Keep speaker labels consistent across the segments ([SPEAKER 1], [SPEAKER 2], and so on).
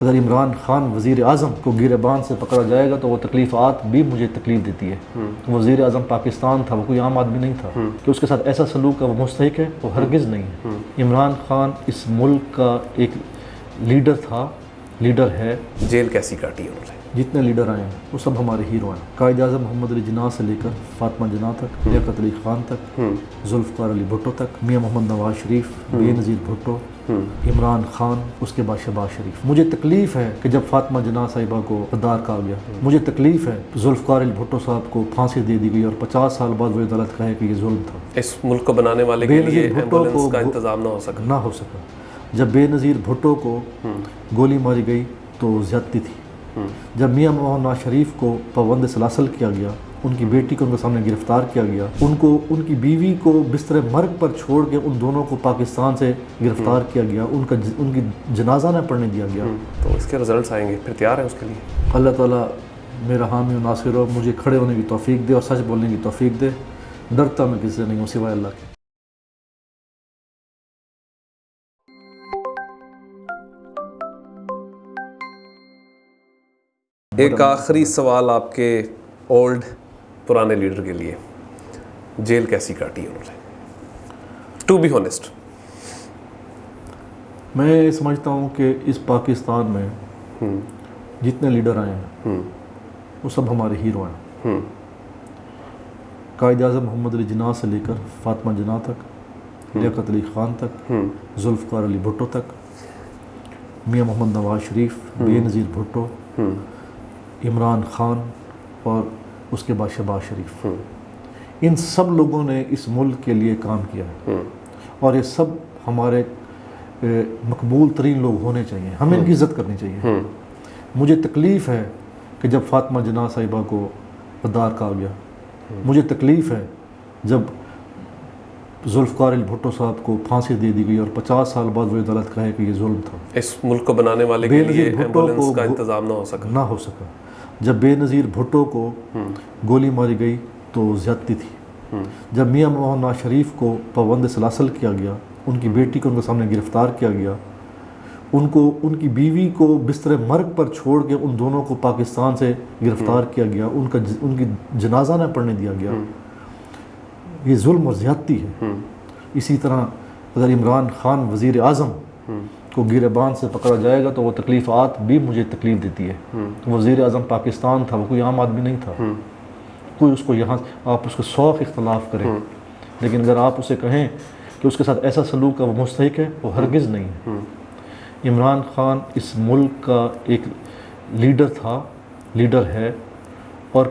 [SPEAKER 1] اگر عمران خان وزیر اعظم کو گریبان سے پکڑا جائے گا تو وہ تکلیفات بھی مجھے تکلیف دیتی ہے۔ وزیر اعظم پاکستان تھا، وہ کوئی عام آدمی نہیں تھا کہ اس کے ساتھ ایسا سلوک کا وہ مستحق ہے، وہ ہرگز نہیں ہے۔ عمران خان اس ملک کا ایک لیڈر تھا، لیڈر ہے۔
[SPEAKER 2] جیل کیسی کاٹی ہے انہوں نے؟
[SPEAKER 1] جتنے لیڈر آئے ہیں وہ سب ہمارے ہیرو ہیں، قائد اعظم محمد علی جناح سے لے کر فاطمہ جناح تک، لیاقت علی خان تک، ذوالفقار علی بھٹو تک، میاں محمد نواز شریف، بے نظیر بھٹو، عمران خان، اس کے بعد شہباز شریف۔ مجھے تکلیف ہے کہ جب فاطمہ جناح صاحبہ کو غدار کہا گیا، مجھے تکلیف ہے ذوالفقار علی بھٹو صاحب کو پھانسی دے دی گئی اور 50 سال بعد وہ عدالت کہے کہ یہ ظلم تھا۔
[SPEAKER 2] اس ملک کو بنانے والے کے لیے ایمبولینس کا انتظام نہ ہو سکا۔
[SPEAKER 1] جب بے نظیر بھٹو کو گولی ماری گئی تو زیادتی تھی۔ جب میاں محمد نواز شریف کو پابند سلاسل کیا گیا، ان کی بیٹی کو ان کے سامنے گرفتار کیا گیا، ان کی بیوی کو بستر مرگ پر چھوڑ کے ان دونوں کو پاکستان سے گرفتار کیا گیا، ان کی جنازہ نہ پڑھنے دیا گیا،
[SPEAKER 2] تو اس کے رزلٹس آئیں گے، پھر تیار ہیں اس کے لیے؟
[SPEAKER 1] اللہ تعالیٰ میرا حامی و ناصر ہو، مجھے کھڑے ہونے کی توفیق دے اور سچ بولنے کی توفیق دے۔ ڈرتا میں کسی سے نہیں ہوں سوائے اللہ کے۔
[SPEAKER 2] ایک آخری سوال آپ کے اولڈ پرانے لیڈر کے لیے، جیل کیسی کاٹی ہے انہوں نے؟ To be honest.
[SPEAKER 1] میں سمجھتا ہوں کہ اس پاکستان میں جتنے لیڈر آئے ہیں وہ سب ہمارے ہیرو ہیں۔ قائد اعظم محمد علی جناح سے لے کر فاطمہ جناح تک، لیاقت علی خان تک، ذوالفقار علی بھٹو تک، میاں محمد نواز شریف، بے نظیر بھٹو، عمران خان اور اس کے بعد شہباز شریف، ان سب لوگوں نے اس ملک کے لیے کام کیا ہے اور یہ سب ہمارے مقبول ترین لوگ ہونے چاہیے، ہمیں ان کی عزت کرنی چاہیے۔ مجھے تکلیف ہے کہ جب فاطمہ جناح صاحبہ کو غدار کہا گیا، مجھے تکلیف ہے جب ذوالفقار علی بھٹو صاحب کو پھانسی دے دی گئی اور 50 سال بعد وہ عدالت کہے کہ یہ ظلم تھا۔
[SPEAKER 2] اس ملک کو بنانے والے کے لیے ایمبولینس کا انتظام نہ ہو سکا۔
[SPEAKER 1] جب بے نظیر بھٹو کو گولی ماری گئی تو زیادتی تھی۔ جب میاں محمد نواز شریف کو پابند سلاسل کیا گیا، ان کی بیٹی کو ان کے سامنے گرفتار کیا گیا، ان کی بیوی کو بستر مرگ پر چھوڑ کے ان دونوں کو پاکستان سے گرفتار کیا گیا، ان کی جنازہ نہ پڑھنے دیا گیا، یہ ظلم اور زیادتی ہے۔ اسی طرح اگر عمران خان وزیر اعظم کو گریبان سے پکڑا جائے گا تو وہ تکلیفات بھی مجھے تکلیف دیتی ہے۔ وزیر اعظم پاکستان تھا، وہ کوئی عام آدمی نہیں تھا۔ کوئی اس کو یہاں آپ اس کو 100 اختلاف کریں، لیکن اگر آپ اسے کہیں کہ اس کے ساتھ ایسا سلوک کا وہ مستحق ہے، وہ ہرگز نہیں ہے۔ عمران خان اس ملک کا ایک لیڈر تھا، لیڈر ہے، اور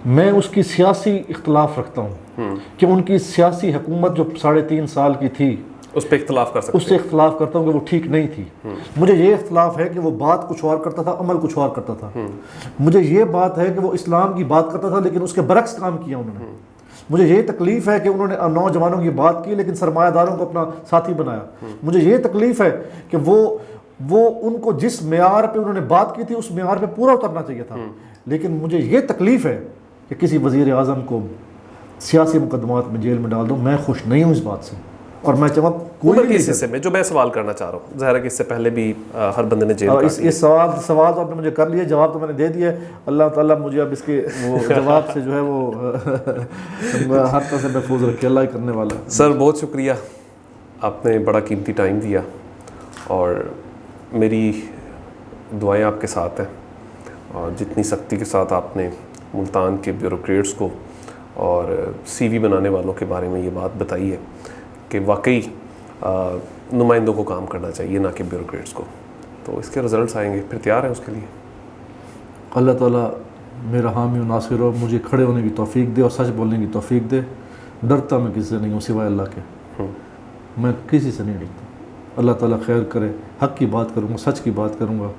[SPEAKER 1] میں اس کی سیاسی اختلاف رکھتا ہوں کہ ان کی سیاسی حکومت جو 3.5 سال کی تھی
[SPEAKER 2] اس پہ اختلاف کر سکتے ہیں،
[SPEAKER 1] اس سے اختلاف کرتا ہوں کہ وہ ٹھیک نہیں تھی۔ مجھے یہ اختلاف ہے کہ وہ بات کچھ اور کرتا تھا، عمل کچھ اور کرتا تھا۔ مجھے یہ بات ہے کہ وہ اسلام کی بات کرتا تھا لیکن اس کے برعکس کام کیا انہوں نے۔ مجھے یہ تکلیف ہے کہ انہوں نے نوجوانوں کی بات کی لیکن سرمایہ داروں کو اپنا ساتھی بنایا۔ مجھے یہ تکلیف ہے کہ وہ ان کو جس معیار پہ انہوں نے بات کی تھی اس معیار پہ پورا اترنا چاہیے تھا، لیکن مجھے یہ تکلیف ہے کہ کسی وزیر اعظم کو سیاسی مقدمات میں جیل میں ڈال دوں۔ میں خوش نہیں ہوں اس بات سے، اور میں چاہوں کوئی
[SPEAKER 2] بھی اس حصے میں جو میں سوال کرنا چاہ رہا ہوں، ظاہر ہے کہ اس سے پہلے بھی ہر بندے نے جیل
[SPEAKER 1] اس سوال تو آپ نے مجھے کر لیا، جواب تو میں نے دے دیا۔ اللہ تعالیٰ مجھے اب اس کے وہ جواب سے جو ہے وہ ہر طرح سے محفوظ رکھے، اللہ ہی کرنے والا ہے۔
[SPEAKER 2] سر بہت شکریہ، آپ نے بڑا قیمتی ٹائم دیا، اور میری دعائیں آپ کے ساتھ ہیں، اور جتنی سختی کے ساتھ آپ نے ملتان کے بیوروکریٹس کو اور سی وی بنانے والوں کے بارے میں یہ بات بتائی ہے کہ واقعی نمائندوں کو کام کرنا چاہیے، نہ کہ بیوروکریٹس کو، تو اس کے رزلٹس آئیں گے، پھر تیار ہیں اس کے لیے؟
[SPEAKER 1] اللہ تعالیٰ میرا حامی و ناصر ہو، مجھے کھڑے ہونے کی توفیق دے اور سچ بولنے کی توفیق دے۔ ڈرتا میں کسی سے نہیں ہوں سوائے اللہ کے، میں کسی سے نہیں ڈرتا۔ اللہ تعالیٰ خیر کرے، حق کی بات کروں گا، سچ کی بات کروں گا۔